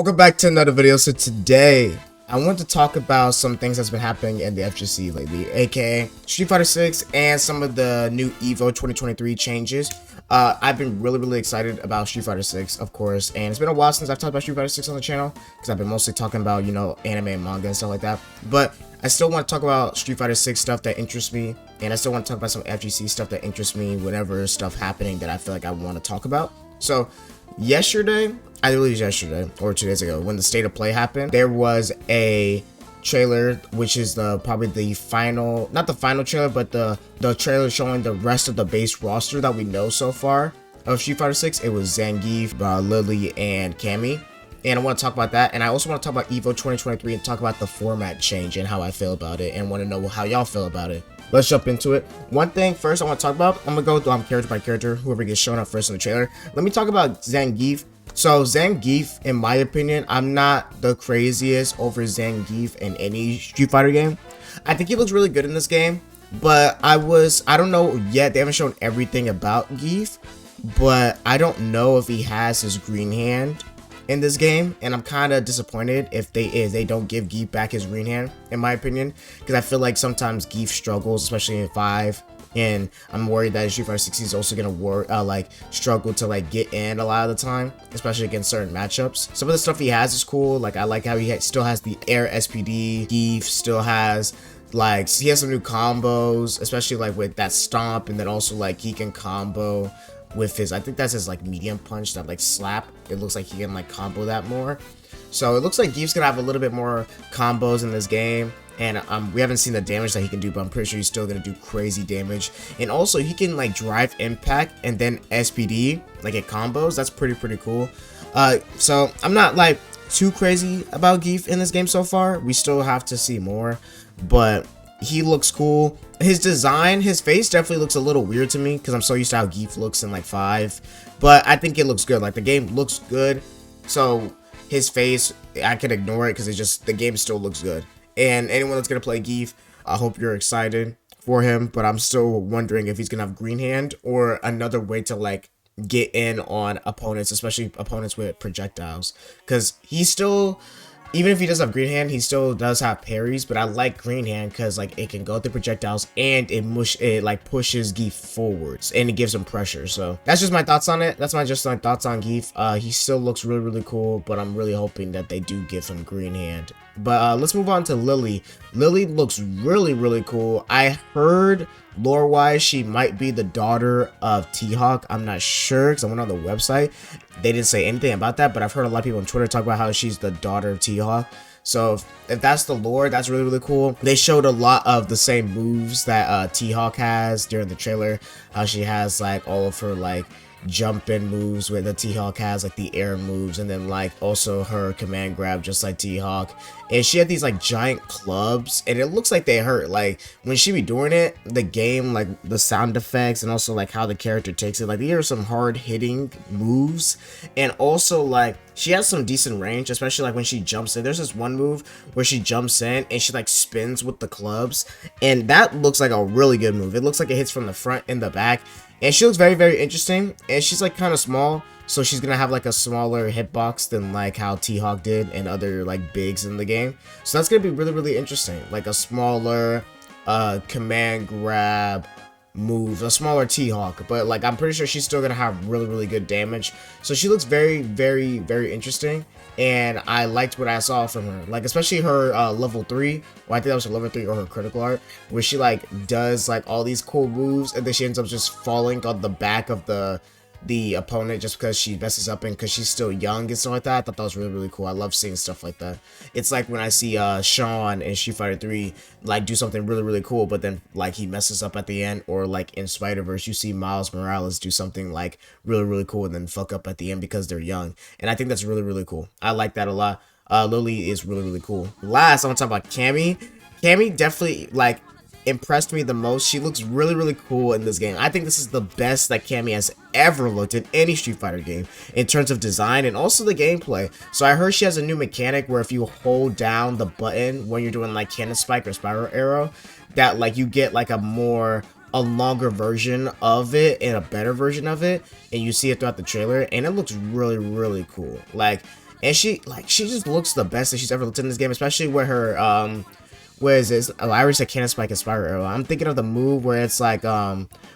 Welcome back to another video. So today I want to talk about some things that's been happening in the FGC lately, aka Street Fighter 6 and some of the new EVO 2023 changes. I've been really excited about Street Fighter 6, of course, and it's been a while since I've talked about Street Fighter 6 on the channel because I've been mostly talking about, you know, anime and manga and stuff like that. But I still want to talk about Street Fighter 6 stuff that interests me, and I still want to talk about some FGC stuff that interests me whenever stuff happening that I feel like I want to talk about. So yesterday, I believe yesterday or 2 days ago, when the state of play happened, there was a trailer, which is probably the final, not the final trailer, but the trailer showing the rest of the base roster that we know so far of Street Fighter 6. It was Zangief, Lily, and Cammy. And I want to talk about that, and I also want to talk about EVO 2023 and talk about the format change and how I feel about it, and want to know how y'all feel about it. Let's jump into it. One thing first I want to talk about, I'm gonna go character by character, whoever gets shown up first in the trailer. Let me talk about Zangief. So Zangief, in my opinion, I'm not the craziest over Zangief in any Street Fighter game. I think he looks really good in this game, but I don't know yet, they haven't shown everything about Gief, but I don't know if he has his green hand in this game, and I'm kind of disappointed if they don't give Gief back his green hand, in my opinion, because I feel like sometimes Gief struggles, especially in 5, and I'm worried that in Street Fighter 6 he's also gonna struggle to get in a lot of the time, especially against certain matchups. Some of the stuff he has is cool. Like, I like how he still has the air SPD. Gief still has he has some new combos, especially with that stomp, and then also he can combo with his, I think that's his medium punch, that slap. It looks like he can combo that more. So it looks like Gief's gonna have a little bit more combos in this game, and we haven't seen the damage that he can do, but I'm pretty sure he's still gonna do crazy damage. And also he can drive impact and then SPD at combos. That's pretty cool. So I'm not too crazy about Gief in this game so far. We still have to see more, but he looks cool. His design, his face definitely looks a little weird to me because I'm so used to how Gief looks in 5, but I think it looks good. The game looks good, so his face, I can ignore it because the game still looks good. And anyone that's gonna play Gief, I hope you're excited for him, but I'm still wondering if he's gonna have green hand or another way to get in on opponents, especially opponents with projectiles, because he's still, even if he does have green hand, he still does have parries. But I like green hand because it can go through projectiles, and it pushes Gief forwards, and it gives him pressure. So that's just my thoughts on it. That's just my thoughts on Gief. He still looks really cool, but I'm really hoping that they do give him green hand. But let's move on to Lily. Lily looks really cool. I heard lore-wise she might be the daughter of T-Hawk. I'm not sure because I went on the website. They didn't say anything about that, but I've heard a lot of people on Twitter talk about how she's the daughter of T-Hawk. So if that's the lore, that's really cool. They showed a lot of the same moves that T-Hawk has during the trailer. How she has all of her jump in moves where the T-Hawk has the air moves, and then also her command grab just like T-Hawk. And she had these giant clubs, and it looks like they hurt. When she be doing it, the game, the sound effects, and also how the character takes it, these are some hard hitting moves. And also she has some decent range, especially when she jumps in. There's this one move where she jumps in and she spins with the clubs, and that looks like a really good move. It looks like it hits from the front and the back. And she looks very interesting, and she's kind of small, so she's gonna have a smaller hitbox than how T-Hawk did and other bigs in the game. So that's gonna be really interesting, a smaller command grab move, a smaller T-Hawk, but I'm pretty sure she's still gonna have really good damage. So she looks very interesting, and I liked what I saw from her, especially her level 3, well, I think that was her level 3 or her critical art, where she does all these cool moves, and then she ends up just falling on the back of the opponent just because she messes up, and because she's still young and stuff like that. I thought that was really cool. I love seeing stuff like that. It's when I see Sean in Street Fighter 3 do something really cool, but then he messes up at the end, or in Spider-Verse you see Miles Morales do something really cool and then fuck up at the end because they're young. And I think that's really cool. I like that a lot. Lily is really cool. Last, I want to talk about Cammy. Cammy definitely impressed me the most. She looks really cool in this game. I think this is the best that Cammy has ever looked in any Street Fighter game in terms of design and also the gameplay. So I heard she has a new mechanic where if you hold down the button when you're doing cannon spike or spiral arrow, that you get a longer version of it and a better version of it, and you see it throughout the trailer, and it looks really cool. and she just looks the best that she's ever looked in this game, especially with her where is this? Iris, a cannon spike, and spiral arrow. I'm thinking of the move where it's like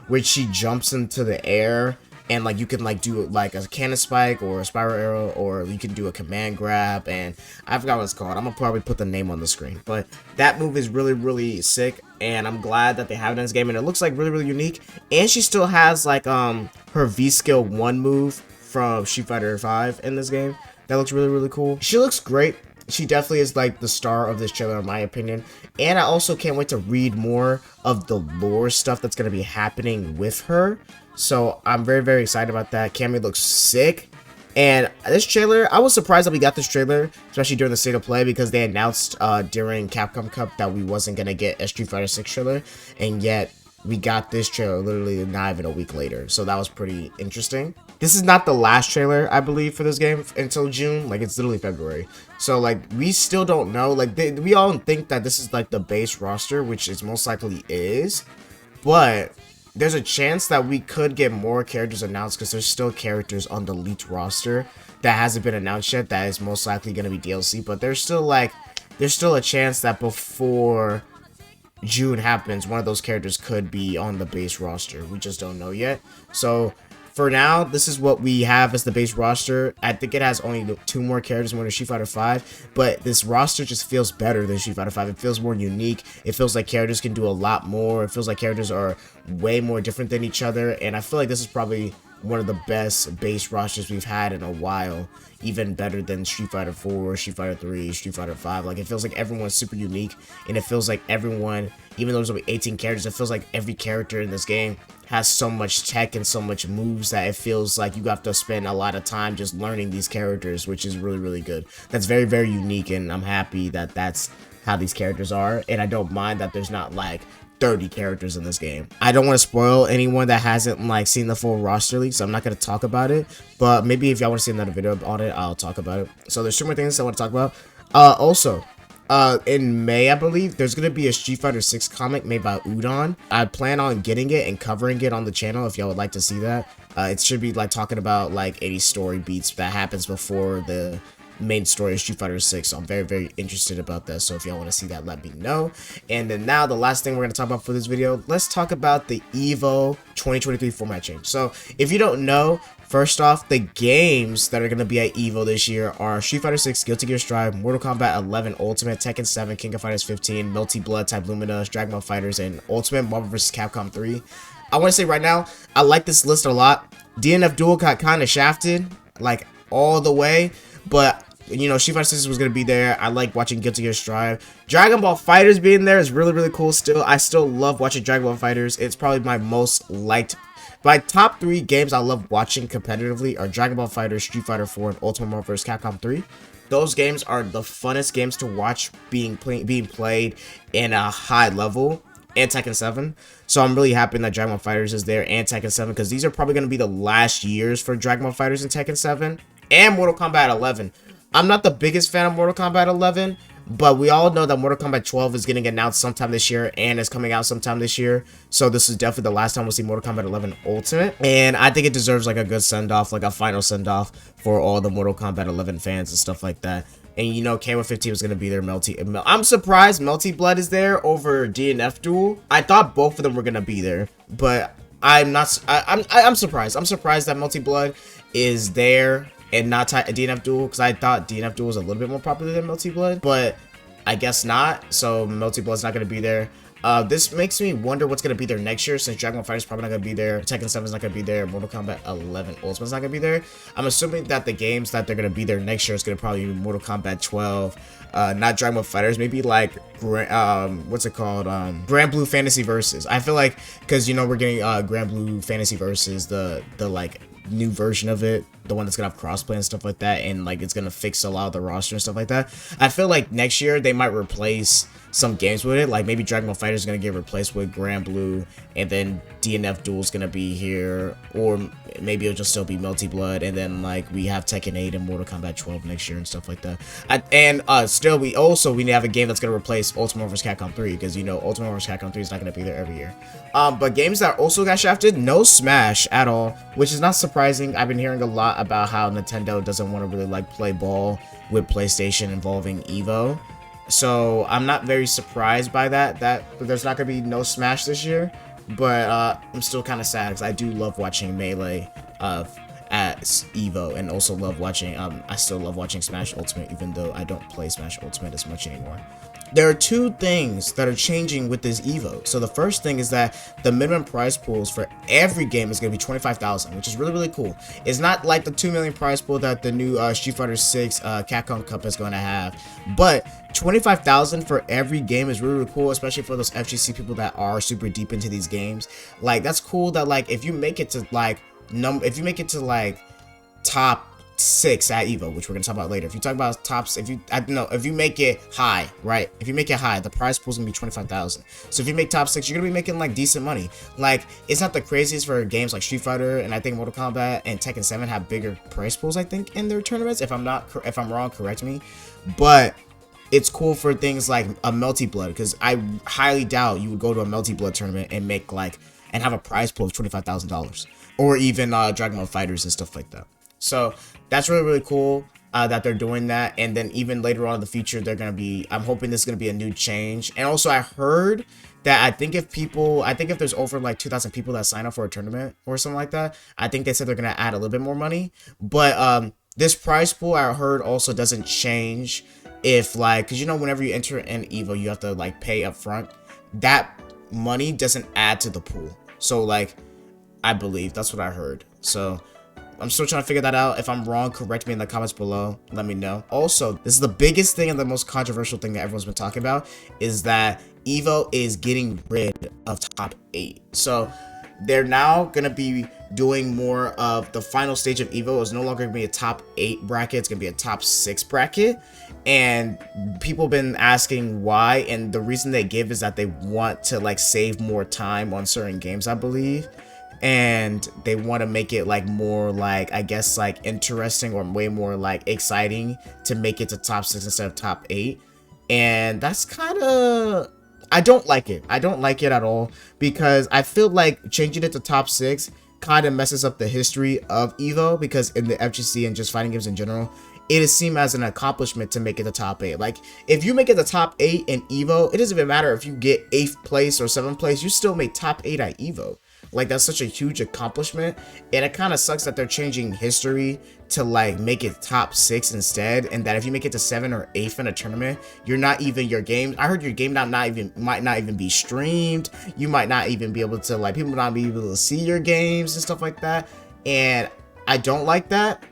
where she jumps into the air and like you can like do like a cannon spike or a spiral arrow, or you can do a command grab, and I forgot what it's called. I'm gonna probably put the name on the screen, but that move is really sick, and I'm glad that they have it in this game, and it looks like really unique. And she still has like her V skill 1 move from Street Fighter 5 in this game. That looks really cool. She looks great. She definitely is like the star of this trailer in my opinion, and I also can't wait to read more of the lore stuff that's going to be happening with her. So I'm very excited about that. Cammy looks sick, and this trailer, I was surprised that we got this trailer, especially during the state of play, because they announced during Capcom Cup that we wasn't going to get a Street Fighter 6 trailer, and yet we got this trailer literally not even a week later. So that was pretty interesting. This is not the last trailer, I believe, for this game until June. Like, it's literally February. So, like, we still don't know. Like, we all think that this is, like, the base roster, which it most likely is. But there's a chance that we could get more characters announced, because there's still characters on the leaked roster that hasn't been announced yet that is most likely going to be DLC. But there's still, like, there's still a chance that before June happens, one of those characters could be on the base roster. We just don't know yet. So for now, this is what we have as the base roster. I think it has only 2 more characters more than Street Fighter 5, but this roster just feels better than Street Fighter 5. It feels more unique. It feels like characters can do a lot more. It feels like characters are way more different than each other, and I feel like this is probably one of the best base rosters we've had in a while, even better than Street Fighter 4, Street Fighter 3, Street Fighter 5. Like, it feels like everyone's super unique, and it feels like everyone, even though there's only 18 characters, it feels like every character in this game has so much tech and so much moves that it feels like you have to spend a lot of time just learning these characters, which is really good. That's very unique, and I'm happy that that's how these characters are, and I don't mind that there's not like 30 characters in this game. I don't want to spoil anyone that hasn't like seen the full roster leak, so I'm not going to talk about it, but maybe if y'all want to see another video on it, I'll talk about it. So there's 2 more things I want to talk about. Also, in May, I believe, there's going to be a Street Fighter 6 comic made by Udon. I plan on getting it and covering it on the channel if y'all would like to see that. It should be like talking about like 80 story beats that happens before the main story of Street Fighter 6, so I'm very interested about that. So if y'all want to see that, let me know. And then now the last thing we're going to talk about for this video, let's talk about the EVO 2023 format change. So if you don't know, first off, the games that are going to be at EVO this year are Street Fighter 6, Guilty Gear Strive, Mortal Kombat 11 Ultimate, Tekken 7, King of Fighters 15, Melty Blood, Type Lumina, Dragon Ball FighterZ, and Ultimate Marvel vs. Capcom 3. I want to say right now, I like this list a lot. DNF Duel got kind of shafted, like all the way, but you know, Street Fighter 6 was going to be there. I like watching Guilty Gear Strive. Dragon Ball FighterZ being there is really cool still. I still love watching Dragon Ball FighterZ. It's probably my most liked. My top 3 games I love watching competitively are Dragon Ball FighterZ, Street Fighter 4, and Ultimate Marvel vs. Capcom 3. Those games are the funnest games to watch being played in a high level. And Tekken 7. So I'm really happy that Dragon Ball FighterZ is there, and Tekken 7, because these are probably going to be the last years for Dragon Ball FighterZ and Tekken 7 and Mortal Kombat 11. I'm not the biggest fan of Mortal Kombat 11, but we all know that Mortal Kombat 12 is getting announced sometime this year and is coming out sometime this year. So this is definitely the last time we'll see Mortal Kombat 11 Ultimate. And I think it deserves like a good send-off, like a final send-off for all the Mortal Kombat 11 fans and stuff like that. And you know, KO15 was going to be there. I'm surprised Melty Blood is there over DNF Duel. I thought both of them were going to be there, but I'm not. I'm surprised. I'm surprised that Melty Blood is there and not DNF Duel, because I thought DNF Duel was a little bit more popular than Melty Blood, but I guess not. So Melty Blood's not going to be there. This makes me wonder what's going to be there next year, since Dragon Ball FighterZ is probably not going to be there, Tekken 7 is not going to be there, Mortal Kombat 11 Ultimate's not going to be there. I'm assuming that the games that they're going to be there next year is going to probably be Mortal Kombat 12, not Dragon Ball FighterZ, maybe like, what's it called, Grand Blue Fantasy Versus. I feel like, because, you know, we're getting Grand Blue Fantasy Versus, the like, new version of it, the one that's gonna have crossplay and stuff like that, and like it's gonna fix a lot of the roster and stuff like that. I feel like next year they might replace some games with it, like maybe Dragon Ball FighterZ is gonna get replaced with Grand Blue, and then DNF Duel's gonna be here, or maybe it'll just still be Melty Blood, and then like we have Tekken 8 and Mortal Kombat 12 next year and stuff like that. Still we have a game that's gonna replace Ultimate vs. Capcom 3, because you know Ultimate vs. Capcom 3 is not gonna be there every year. But games that also got shafted, no Smash at all, which is not surprising. I've been hearing a lot about how Nintendo doesn't want to really like play ball with PlayStation involving EVO. So I'm not very surprised by that there's not gonna be no Smash this year. But I'm still kind of sad because I do love watching Melee at EVO, and also love watching I still love watching Smash Ultimate, even though I don't play Smash Ultimate as much anymore. There are two things that are changing with this EVO. So the first thing is that the minimum prize pools for every game is going to be 25,000, which is really, really cool. It's not like the 2 million prize pool that the new Street Fighter 6 Capcom Cup is going to have, but 25,000 for every game is really, really cool, especially for those FGC people that are super deep into these games. Like, that's cool that like if you make it to like top 6 at EVO, which we're gonna talk about later. If you talk about tops, if you make it high, right? If you make it high, the prize pool is gonna be 25,000. So if you make top 6, you're gonna be making like decent money. Like, it's not the craziest for games like Street Fighter, and I think Mortal Kombat and Tekken 7 have bigger prize pools, I think, in their tournaments. If I'm wrong, correct me. But it's cool for things like a Melty Blood, because I highly doubt you would go to a Melty Blood tournament and make and have a prize pool of $25,000, or even Dragon Ball Fighters and stuff like that. So that's really, really cool that they're doing that. And then even later on in the future, I'm hoping this is going to be a new change. And also I heard that I think if there's over like 2,000 people that sign up for a tournament or something like that, I think they said they're going to add a little bit more money. But this prize pool, I heard, also doesn't change if because you know, whenever you enter an EVO, you have to like pay up front. That money doesn't add to the pool. So I believe that's what I heard. So I'm still trying to figure that out. If I'm wrong, correct me in the comments below. Let me know. Also, this is the biggest thing and the most controversial thing that everyone's been talking about, is that EVO is getting rid of top 8. So they're now going to be doing more of the final stage of EVO. Is no longer going to be a top 8 bracket. It's going to be a top 6 bracket. And people have been asking why. And the reason they give is that they want to save more time on certain games, I believe. And they want to make it more I guess interesting, or way more exciting, to make it to top 6 instead of top 8. And that's kind of, I don't like it. I don't like it at all, because I feel like changing it to top 6 kind of messes up the history of EVO, because in the FGC and just fighting games in general, it is seen as an accomplishment to make it the top 8. If you make it the top 8 in EVO, it doesn't even matter if you get 8th place or 7th place, you still made top 8 at EVO. That's such a huge accomplishment, and it kind of sucks that they're changing history to make it top 6 instead, and that if you make it to 7 or 8th in a tournament, you're not even, your game, I heard your game might not even be streamed. You might not even be able to people might not be able to see your games and stuff like that, and I don't like that.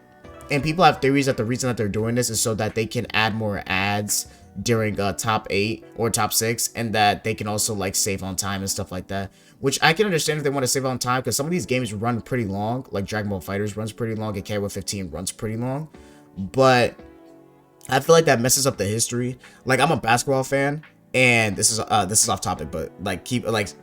And people have theories that the reason that they're doing this is so that they can add more ads during top 8 or top 6, and that they can also save on time and stuff like that, which I can understand if they want to save on time, because some of these games run pretty long. Dragon Ball Fighters runs pretty long, and KOF 15 runs pretty long. But I feel like that messes up the history. I'm a basketball fan, and this is off topic, but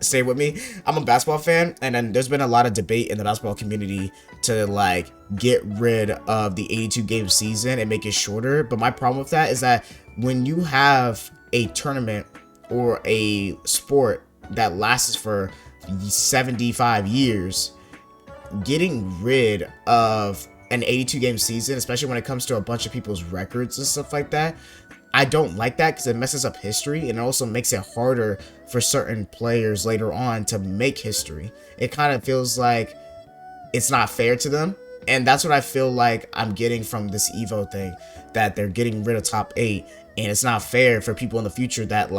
stay with me. I'm a basketball fan, and then there's been a lot of debate in the basketball community to get rid of the 82 game season and make it shorter. But my problem with that is that when you have a tournament or a sport that lasts for 75 years, getting rid of an 82 game season, especially when it comes to a bunch of people's records and stuff like that, I don't like that, because it messes up history, and it also makes it harder for certain players later on to make history. It kind of feels like it's not fair to them, and that's what I feel like I'm getting from this EVO thing, that they're getting rid of top 8, and it's not fair for people in the future that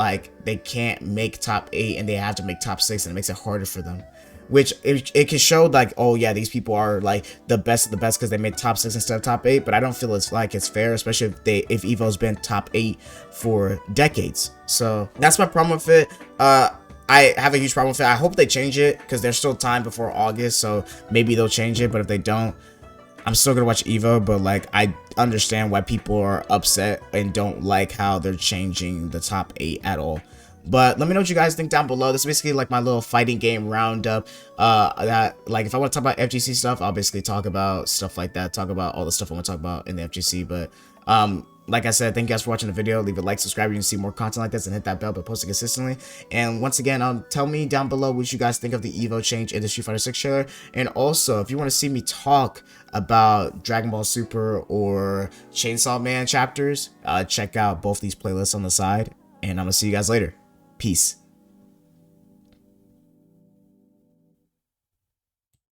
they can't make top 8 and they have to make top 6, and it makes it harder for them. Which it can show oh yeah, these people are the best of the best because they made top 6 instead of top 8, but I don't feel it's fair, especially if EVO's been top 8 for decades. So that's my problem with it. I have a huge problem with it. I hope they change it, because there's still time before August, so maybe they'll change it. But if they don't, I'm still gonna watch EVO. But I understand why people are upset and don't like how they're changing the top 8 at all. But let me know what you guys think down below. This is basically like my little fighting game roundup. That like if I want to talk about FGC stuff, I'll basically talk about stuff like that. Talk about all the stuff I want to talk about in the FGC. But like I said, thank you guys for watching the video. Leave a like, subscribe, you can see more content like this, and hit that bell by posting consistently. And once again, tell me down below what you guys think of the EVO change in the Street Fighter 6 trailer. And also, if you want to see me talk about Dragon Ball Super or Chainsaw Man chapters, check out both these playlists on the side. And I'm gonna see you guys later. Peace.